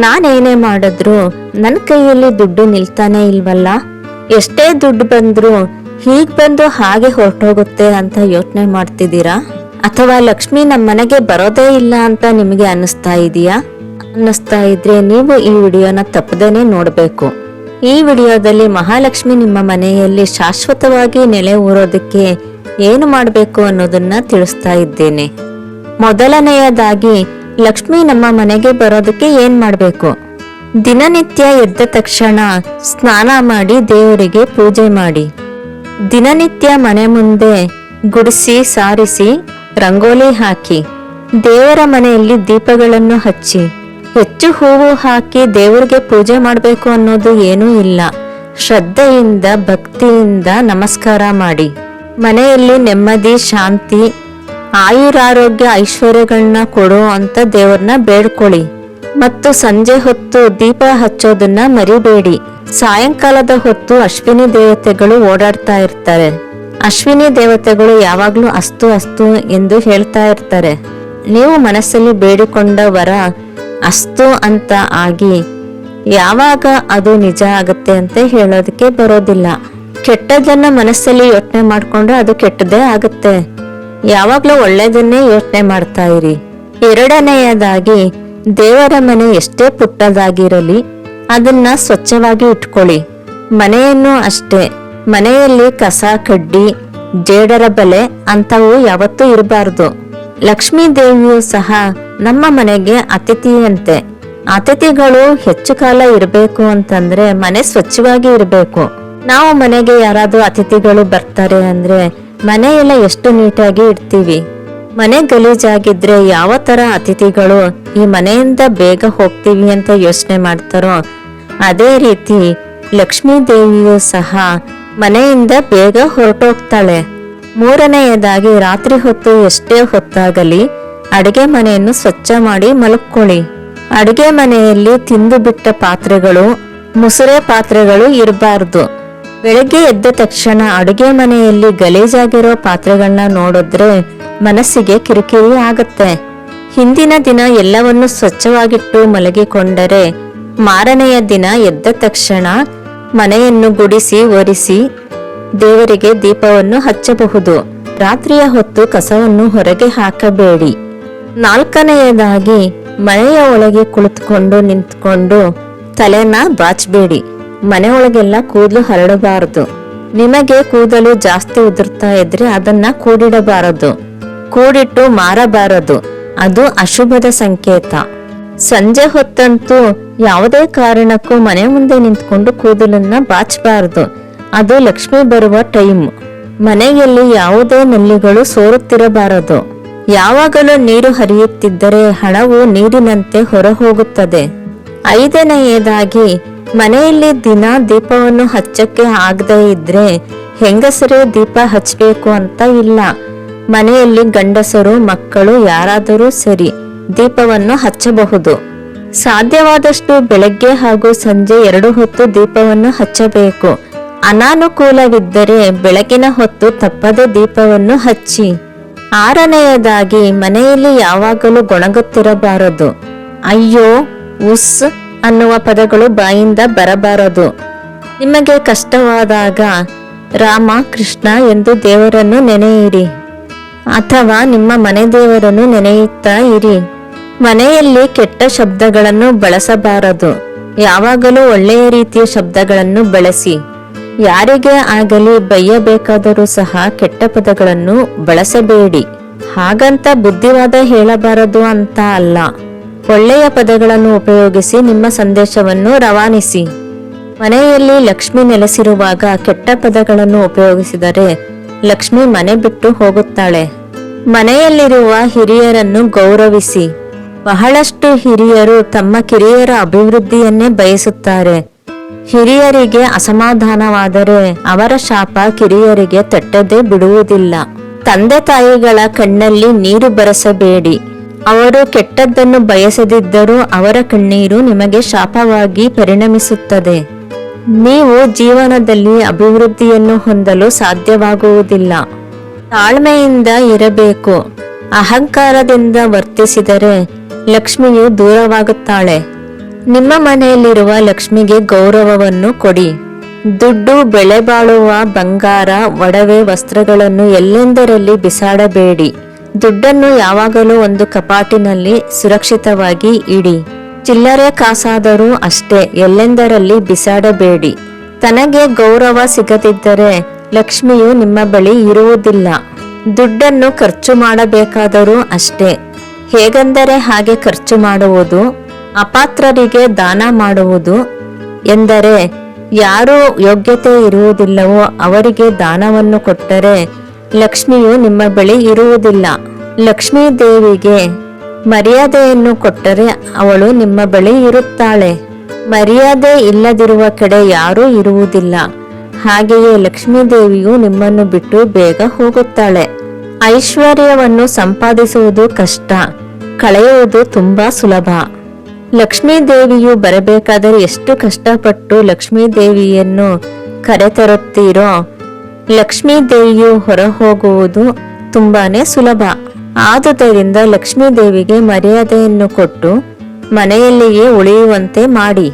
ನಾನೇನೇ ಮಾಡಿದ್ರು ನನ್ನ ಕೈಯಲ್ಲಿ ದುಡ್ಡು ನಿಲ್ತಾನೆ ಇಲ್ವಲ್ಲ, ಎಷ್ಟೇ ದುಡ್ಡು ಬಂದ್ರು ಹೀಗ್ ಬಂದು ಹಾಗೆ ಹೊರಟೋಗುತ್ತೆ ಅಂತ ಯೋಚನೆ ಮಾಡ್ತಿದ್ದೀರಾ? ಅಥವಾ ಲಕ್ಷ್ಮಿ ನಮ್ಮ ಮನೆಗೆ ಬರೋದೇ ಇಲ್ಲ ಅಂತ ನಿಮಗೆ ಅನ್ನಿಸ್ತಾ ಇದೆಯಾ? ಅನ್ನಿಸ್ತಾ ಇದ್ರೆ ನೀವು ಈ ವಿಡಿಯೋನ ತಪ್ಪದೇನೆ ನೋಡ್ಬೇಕು. ಈ ವಿಡಿಯೋದಲ್ಲಿ ಮಹಾಲಕ್ಷ್ಮಿ ನಿಮ್ಮ ಮನೆಯಲ್ಲಿ ಶಾಶ್ವತವಾಗಿ ನೆಲೆ ಊರೋದಕ್ಕೆ ಏನು ಮಾಡಬೇಕು ಅನ್ನೋದನ್ನ ತಿಳಿಸ್ತಾ ಇದ್ದೇನೆ. ಮೊದಲನೆಯದಾಗಿ ಲಕ್ಷ್ಮಿ ನಮ್ಮ ಮನೆಗೆ ಬರೋದಕ್ಕೆ ಏನ್ ಮಾಡಬೇಕು? ದಿನನಿತ್ಯ ಎದ್ದ ತಕ್ಷಣ ಸ್ನಾನ ಮಾಡಿ ದೇವರಿಗೆ ಪೂಜೆ ಮಾಡಿ. ದಿನನಿತ್ಯ ಮನೆ ಮುಂದೆ ಗುಡಿಸಿ ಸಾರಿಸಿ ರಂಗೋಲಿ ಹಾಕಿ ದೇವರ ಮನೆಯಲ್ಲಿ ದೀಪಗಳನ್ನು ಹಚ್ಚಿ ಹೆಚ್ಚು ಹೂವು ಹಾಕಿ ದೇವರಿಗೆ ಪೂಜೆ ಮಾಡಬೇಕು ಅನ್ನೋದು ಏನೂ ಇಲ್ಲ. ಶ್ರದ್ಧೆಯಿಂದ ಭಕ್ತಿಯಿಂದ ನಮಸ್ಕಾರ ಮಾಡಿ ಮನೆಯಲ್ಲಿ ನೆಮ್ಮದಿ ಶಾಂತಿ ಆಯುರಾರೋಗ್ಯ ಐಶ್ವರ್ಯಗಳನ್ನ ಕೊಡು ಅಂತ ದೇವರನ್ನ ಬೇಡ್ಕೊಳ್ಳಿ. ಮತ್ತು ಸಂಜೆ ಹೊತ್ತು ದೀಪ ಹಚ್ಚೋದನ್ನ ಮರಿಬೇಡಿ. ಸಾಯಂಕಾಲದ ಹೊತ್ತು ಅಶ್ವಿನಿ ದೇವತೆಗಳು ಓಡಾಡ್ತಾ ಇರ್ತಾರೆ. ಅಶ್ವಿನಿ ದೇವತೆಗಳು ಯಾವಾಗ್ಲೂ ಅಸ್ತು ಅಸ್ತು ಎಂದು ಹೇಳ್ತಾ ಇರ್ತಾರೆ. ನೀವು ಮನಸ್ಸಲ್ಲಿ ಬೇಡಿಕೊಂಡ ವರ ಅಸ್ತು ಅಂತ ಆಗಿ ಯಾವಾಗ ಅದು ನಿಜ ಆಗುತ್ತೆ ಅಂತ ಹೇಳೋದಕ್ಕೆ ಬರೋದಿಲ್ಲ. ಕೆಟ್ಟದನ್ನ ಮನಸ್ಸಲ್ಲಿ ಯೋಚನೆ ಮಾಡ್ಕೊಂಡ್ರೆ ಅದು ಕೆಟ್ಟದೇ ಆಗುತ್ತೆ. ಯಾವಾಗ್ಲೂ ಒಳ್ಳೇದನ್ನೇ ಯೋಚನೆ ಮಾಡ್ತಾ ಇರಿ. ಎರಡನೆಯದಾಗಿ ದೇವರ ಮನೆ ಎಷ್ಟೇ ಪುಟ್ಟದಾಗಿರಲಿ ಅದನ್ನ ಸ್ವಚ್ಛವಾಗಿ ಇಟ್ಕೊಳ್ಳಿ. ಮನೆಯನ್ನು ಅಷ್ಟೇ. ಮನೆಯಲ್ಲಿ ಕಸ ಕಡ್ಡಿ ಜೇಡರ ಬಲೆ ಅಂತವು ಯಾವತ್ತೂ ಇರಬಾರ್ದು. ಲಕ್ಷ್ಮೀ ದೇವಿಯು ಸಹ ನಮ್ಮ ಮನೆಗೆ ಅತಿಥಿಯಂತೆ. ಅತಿಥಿಗಳು ಹೆಚ್ಚು ಕಾಲ ಇರಬೇಕು ಅಂತಂದ್ರೆ ಮನೆ ಸ್ವಚ್ಛವಾಗಿ ಇರಬೇಕು. ನಾವು ಮನೆಗೆ ಯಾರಾದ್ರೂ ಅತಿಥಿಗಳು ಬರ್ತಾರೆ ಅಂದ್ರೆ ಮನೆಯೆಲ್ಲ ಎಷ್ಟು ನೀಟಾಗಿ ಇಡ್ತೀವಿ. ಮನೆ ಗಲೀಜಾಗಿದ್ರೆ ಯಾವ ತರ ಅತಿಥಿಗಳು ಈ ಮನೆಯಿಂದ ಬೇಗ ಹೋಗ್ತೀವಿ ಅಂತ ಯೋಚನೆ ಮಾಡ್ತಾರೋ ಅದೇ ರೀತಿ ಲಕ್ಷ್ಮೀ ದೇವಿಯು ಸಹ ಮನೆಯಿಂದ ಬೇಗ ಹೊರಟೋಗ್ತಾಳೆ. ಮೂರನೆಯದಾಗಿ ರಾತ್ರಿ ಹೊತ್ತು ಎಷ್ಟೇ ಹೊತ್ತಾಗಲಿ ಅಡಿಗೆ ಮನೆಯನ್ನು ಸ್ವಚ್ಛ ಮಾಡಿ ಮಲಕ್ಕೊಳ್ಳಿ. ಅಡಿಗೆ ಮನೆಯಲ್ಲಿ ತಿಂದು ಬಿಟ್ಟ ಪಾತ್ರೆಗಳು ಮುಸುರೆ ಪಾತ್ರೆಗಳು ಇರಬಾರ್ದು. ಬೆಳಗ್ಗೆ ಎದ್ದ ತಕ್ಷಣ ಅಡುಗೆ ಮನೆಯಲ್ಲಿ ಗಲೀಜಾಗಿರೋ ಪಾತ್ರೆಗಳನ್ನ ನೋಡಿದ್ರೆ ಮನಸ್ಸಿಗೆ ಕಿರಿಕಿರಿ ಆಗುತ್ತೆ. ಹಿಂದಿನ ದಿನ ಎಲ್ಲವನ್ನು ಸ್ವಚ್ಛವಾಗಿಟ್ಟು ಮಲಗಿಕೊಂಡರೆ ಮಾರನೆಯ ದಿನ ಎದ್ದ ತಕ್ಷಣ ಮನೆಯನ್ನು ಗುಡಿಸಿ ಒರೆಸಿ ದೇವರಿಗೆ ದೀಪವನ್ನು ಹಚ್ಚಬಹುದು. ರಾತ್ರಿಯ ಹೊತ್ತು ಕಸವನ್ನು ಹೊರಗೆ ಹಾಕಬೇಡಿ. ನಾಲ್ಕನೆಯದಾಗಿ ಮನೆಯ ಒಳಗೆ ಕುಳಿತುಕೊಂಡು ನಿಂತ್ಕೊಂಡು ತಲೆನ ಬಾಚಬೇಡಿ. ಮನೆಯೊಳಗೆಲ್ಲ ಕೂದಲು ಹರಡಬಾರದು. ನಿಮಗೆ ಕೂದಲು ಜಾಸ್ತಿ ಉದುರ್ತಾ ಇದ್ರೆ ಅದನ್ನ ಕೂಡಿಡಬಾರದು. ಕೂಡಿಟ್ಟು ಮಾರಬಾರದು. ಅದು ಅಶುಭದ ಸಂಕೇತ. ಸಂಜೆ ಹೊತ್ತಂತೂ ಯಾವುದೇ ಕಾರಣಕ್ಕೂ ಮನೆ ಮುಂದೆ ನಿಂತ್ಕೊಂಡು ಕೂದಲನ್ನ ಬಾಚಬಾರದು. ಅದು ಲಕ್ಷ್ಮಿ ಬರುವ ಟೈಮ್. ಮನೆಯಲ್ಲಿ ಯಾವುದೇ ನಲ್ಲಿಗಳು ಸೋರುತ್ತಿರಬಾರದು. ಯಾವಾಗಲೂ ನೀರು ಹರಿಯುತ್ತಿದ್ದರೆ ಹಣವು ನೀರಿನಂತೆ ಹೊರ ಹೋಗುತ್ತದೆ. ಐದನೆಯದಾಗಿ ಮನೆಯಲ್ಲಿ ದಿನ ದೀಪವನ್ನು ಹಚ್ಚಕ್ಕೆ ಆಗದೆ ಇದ್ರೆ ಹೆಂಗಸರೇ ದೀಪ ಹಚ್ಚಬೇಕು ಅಂತ ಇಲ್ಲ. ಮನೆಯಲ್ಲಿ ಗಂಡಸರು ಮಕ್ಕಳು ಯಾರಾದರೂ ಸರಿ ದೀಪವನ್ನು ಹಚ್ಚಬಹುದು. ಸಾಧ್ಯವಾದಷ್ಟು ಬೆಳಗ್ಗೆ ಹಾಗೂ ಸಂಜೆ 2 ಹೊತ್ತು ದೀಪವನ್ನು ಹಚ್ಚಬೇಕು. ಅನಾನುಕೂಲವಿದ್ದರೆ ಬೆಳಗಿನ ಹೊತ್ತು ತಪ್ಪದೆ ದೀಪವನ್ನು ಹಚ್ಚಿ. ಆರನೆಯದಾಗಿ ಮನೆಯಲ್ಲಿ ಯಾವಾಗಲೂ ಗೊಣಗುತ್ತಿರಬಾರದು. ಅಯ್ಯೋ ಉಸ್ ಅನ್ನುವ ಪದಗಳು ಬಾಯಿಂದ ಬರಬಾರದು. ನಿಮಗೆ ಕಷ್ಟವಾದಾಗ ರಾಮ ಕೃಷ್ಣ ಎಂದು ದೇವರನ್ನು ನೆನೆಯಿರಿ ಅಥವಾ ನಿಮ್ಮ ಮನೆ ದೇವರನ್ನು ನೆನೆಯುತ್ತಾ ಇರಿ. ಮನೆಯಲ್ಲಿ ಕೆಟ್ಟ ಶಬ್ದಗಳನ್ನು ಬಳಸಬಾರದು. ಯಾವಾಗಲೂ ಒಳ್ಳೆಯ ರೀತಿಯ ಶಬ್ದಗಳನ್ನು ಬಳಸಿ. ಯಾರಿಗೇ ಆಗಲಿ ಬೈಯಬೇಕಾದರೂ ಸಹ ಕೆಟ್ಟ ಪದಗಳನ್ನು ಬಳಸಬೇಡಿ. ಹಾಗಂತ ಬುದ್ಧಿವಾದ ಹೇಳಬಾರದು ಅಂತ ಅಲ್ಲ. ಒಳ್ಳೆಯ ಪದಗಳನ್ನು ಉಪಯೋಗಿಸಿ ನಿಮ್ಮ ಸಂದೇಶವನ್ನು ರವಾನಿಸಿ. ಮನೆಯಲ್ಲಿ ಲಕ್ಷ್ಮಿ ನೆಲೆಸಿರುವಾಗ ಕೆಟ್ಟ ಪದಗಳನ್ನು ಉಪಯೋಗಿಸಿದರೆ ಲಕ್ಷ್ಮಿ ಮನೆ ಬಿಟ್ಟು ಹೋಗುತ್ತಾಳೆ. ಮನೆಯಲ್ಲಿರುವ ಹಿರಿಯರನ್ನು ಗೌರವಿಸಿ. ಬಹಳಷ್ಟು ಹಿರಿಯರು ತಮ್ಮ ಕಿರಿಯರ ಅಭಿವೃದ್ಧಿಯನ್ನೇ ಬಯಸುತ್ತಾರೆ. ಹಿರಿಯರಿಗೆ ಅಸಮಾಧಾನವಾದರೆ ಅವರ ಶಾಪ ಕಿರಿಯರಿಗೆ ತಟ್ಟದೆ ಬಿಡುವುದಿಲ್ಲ. ತಂದೆ ತಾಯಿಗಳ ಕಣ್ಣಲ್ಲಿ ನೀರು ಬರೆಸಬೇಡಿ. ಅವರು ಕೆಟ್ಟದ್ದನ್ನು ಬಯಸದಿದ್ದರೂ ಅವರ ಕಣ್ಣೀರು ನಿಮಗೆ ಶಾಪವಾಗಿ ಪರಿಣಮಿಸುತ್ತದೆ. ನೀವು ಜೀವನದಲ್ಲಿ ಅಭಿವೃದ್ಧಿಯನ್ನು ಹೊಂದಲು ಸಾಧ್ಯವಾಗುವುದಿಲ್ಲ. ತಾಳ್ಮೆಯಿಂದ ಇರಬೇಕು. ಅಹಂಕಾರದಿಂದ ವರ್ತಿಸಿದರೆ ಲಕ್ಷ್ಮಿಯು ದೂರವಾಗುತ್ತಾಳೆ. ನಿಮ್ಮ ಮನೆಯಲ್ಲಿರುವ ಲಕ್ಷ್ಮಿಗೆ ಗೌರವವನ್ನು ಕೊಡಿ. ದುಡ್ಡು, ಬೆಲೆ ಬಾಳುವ ಬಂಗಾರ, ಒಡವೆ, ವಸ್ತ್ರಗಳನ್ನು ಎಲ್ಲೆಂದರಲ್ಲಿ ಬಿಸಾಡಬೇಡಿ. ದುಡ್ಡನ್ನು ಯಾವಾಗಲೂ ಒಂದು ಕಪಾಟಿನಲ್ಲಿ ಸುರಕ್ಷಿತವಾಗಿ ಇಡಿ. ಚಿಲ್ಲರೆ ಕಾಸಾದರೂ ಅಷ್ಟೇ, ಎಲ್ಲೆಂದರಲ್ಲಿ ಬಿಸಾಡಬೇಡಿ. ತನಗೆ ಗೌರವ ಸಿಗದಿದ್ದರೆ ಲಕ್ಷ್ಮಿಯು ನಿಮ್ಮ ಬಳಿ ಇರುವುದಿಲ್ಲ. ದುಡ್ಡನ್ನು ಖರ್ಚು ಮಾಡಬೇಕಾದರೂ ಅಷ್ಟೇ, ಹೇಗೆಂದರೆ ಹಾಗೆ ಖರ್ಚು ಮಾಡುವುದು, ಅಪಾತ್ರರಿಗೆ ದಾನ ಮಾಡುವುದು. ಎಂದರೆ ಯಾರು ಯೋಗ್ಯತೆ ಇರುವುದಿಲ್ಲವೋ ಅವರಿಗೆ ದಾನವನ್ನು ಕೊಟ್ಟರೆ ಲಕ್ಷ್ಮಿಯು ನಿಮ್ಮ ಬಳಿ ಇರುವುದಿಲ್ಲ. ಲಕ್ಷ್ಮೀ ದೇವಿಗೆ ಮರ್ಯಾದೆಯನ್ನು ಕೊಟ್ಟರೆ ಅವಳು ನಿಮ್ಮ ಬಳಿ ಇರುತ್ತಾಳೆ. ಮರ್ಯಾದೆ ಇಲ್ಲದಿರುವ ಕಡೆ ಯಾರೂ ಇರುವುದಿಲ್ಲ. ಹಾಗೆಯೇ ಲಕ್ಷ್ಮೀ ದೇವಿಯು ನಿಮ್ಮನ್ನು ಬಿಟ್ಟು ಬೇಗ ಹೋಗುತ್ತಾಳೆ. ಐಶ್ವರ್ಯವನ್ನು ಸಂಪಾದಿಸುವುದು ಕಷ್ಟ, ಕಳೆಯುವುದು ತುಂಬಾ ಸುಲಭ. ಲಕ್ಷ್ಮೀ ದೇವಿಯು ಬರಬೇಕಾದರೆ ಎಷ್ಟು ಕಷ್ಟಪಟ್ಟು ಲಕ್ಷ್ಮೀ ದೇವಿಯನ್ನು ಕರೆತರುತ್ತೀರೋ, ಲಕ್ಷ್ಮೀ ದೇವಿಯು ಹೊರ ಹೋಗುವುದು ತುಂಬಾನೇ ಸುಲಭ. ಆದುದರಿಂದ ಲಕ್ಷ್ಮೀ ದೇವಿಗೆ ಮರ್ಯಾದೆಯನ್ನು ಕೊಟ್ಟು ಮನೆಯಲ್ಲಿಯೇ ಉಳಿಯುವಂತೆ ಮಾಡಿ.